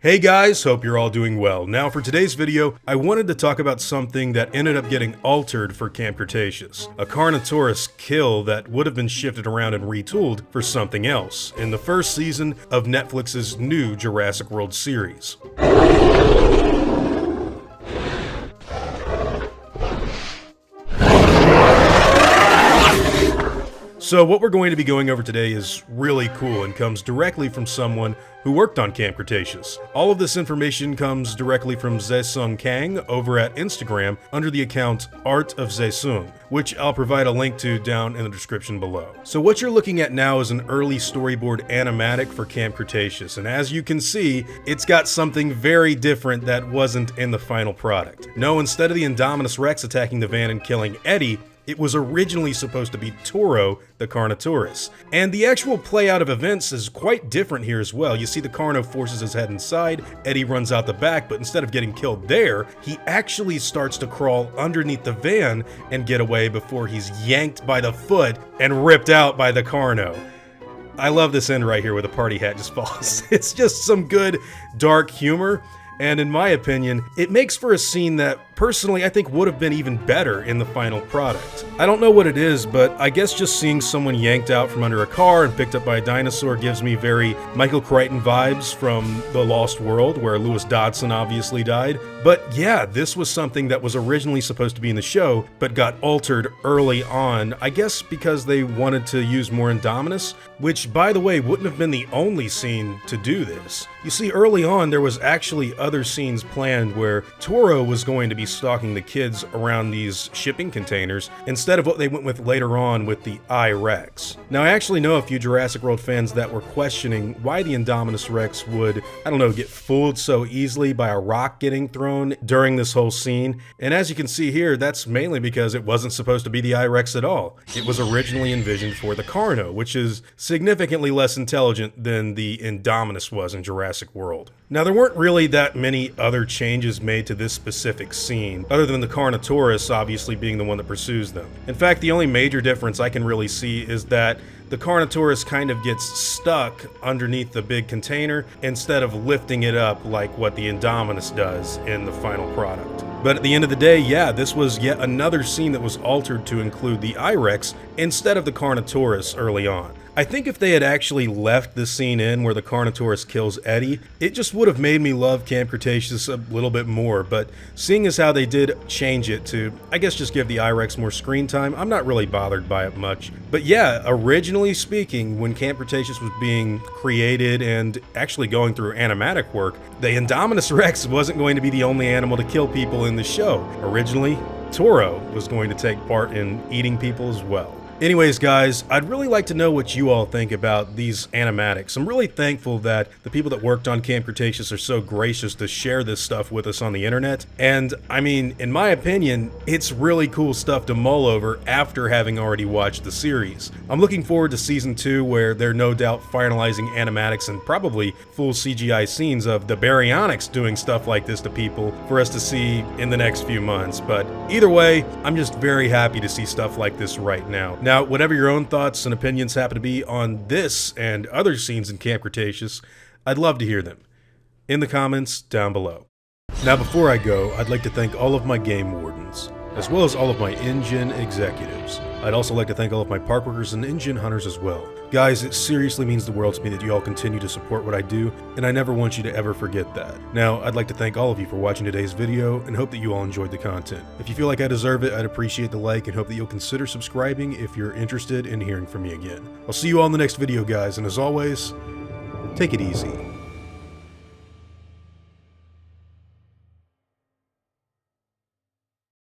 Hey guys, hope you're all doing well. Now for today's video, I wanted to talk about something that ended up getting altered for Camp Cretaceous. A Carnotaurus kill that would have been shifted around and retooled for something else in the first season of Netflix's new Jurassic World series. So what we're going to be going over today is really cool and comes directly from someone who worked on Camp Cretaceous. All of this information comes directly from Zaesung Kang over at Instagram under the account Art of Zaesung, which I'll provide a link to down in the description below. So what you're looking at now is an early storyboard animatic for Camp Cretaceous, and as you can see, it's got something very different that wasn't in the final product. No, instead of the Indominus Rex attacking the van and killing Eddie, it was originally supposed to be Toro, the Carnotaurus. And the actual play out of events is quite different here as well. You see the Carno forces his head inside, Eddie runs out the back, but instead of getting killed there, he actually starts to crawl underneath the van and get away before he's yanked by the foot and ripped out by the Carno. I love this end right here where the party hat just falls. It's just some good dark humor. And in my opinion, it makes for a scene that, personally, I think would have been even better in the final product. I don't know what it is, but I guess just seeing someone yanked out from under a car and picked up by a dinosaur gives me very Michael Crichton vibes from The Lost World, where Lewis Dodson obviously died. But yeah, this was something that was originally supposed to be in the show, but got altered early on, I guess because they wanted to use more Indominus, which, by the way, wouldn't have been the only scene to do this. You see, early on, there was actually other scenes planned where Toro was going to be stalking the kids around these shipping containers instead of what they went with later on with the I-Rex. Now, I actually know a few Jurassic World fans that were questioning why the Indominus Rex would, I don't know, get fooled so easily by a rock getting thrown during this whole scene. And as you can see here, that's mainly because it wasn't supposed to be the I-Rex at all. It was originally envisioned for the Carno, which is significantly less intelligent than the Indominus was in Jurassic World. Now, there weren't really that many other changes made to this specific scene, other than the Carnotaurus obviously being the one that pursues them. In fact, the only major difference I can really see is that the Carnotaurus kind of gets stuck underneath the big container instead of lifting it up like what the Indominus does in the final product. But at the end of the day, yeah, this was yet another scene that was altered to include the I-Rex instead of the Carnotaurus early on. I think if they had actually left the scene in where the Carnotaurus kills Eddie, it just would have made me love Camp Cretaceous a little bit more, but seeing as how they did change it to, I guess, just give the I-Rex more screen time, I'm not really bothered by it much. But yeah, originally speaking, when Camp Cretaceous was being created and actually going through animatic work, the Indominus Rex wasn't going to be the only animal to kill people in the show. Originally, Toro was going to take part in eating people as well. Anyways, guys, I'd really like to know what you all think about these animatics. I'm really thankful that the people that worked on Camp Cretaceous are so gracious to share this stuff with us on the internet. And, I mean, in my opinion, it's really cool stuff to mull over after having already watched the series. I'm looking forward to Season 2, where they're no doubt finalizing animatics and probably full CGI scenes of the baryonyx doing stuff like this to people for us to see in the next few months. But either way, I'm just very happy to see stuff like this right now. Now, whatever your own thoughts and opinions happen to be on this and other scenes in Camp Cretaceous, I'd love to hear them in the comments down below. Now, before I go, I'd like to thank all of my game wardens, as well as all of my InGen executives. I'd also like to thank all of my park workers and InGen hunters as well. Guys, it seriously means the world to me that you all continue to support what I do, and I never want you to ever forget that. Now, I'd like to thank all of you for watching today's video, and hope that you all enjoyed the content. If you feel like I deserve it, I'd appreciate the like, and hope that you'll consider subscribing if you're interested in hearing from me again. I'll see you all in the next video, guys, and as always, take it easy.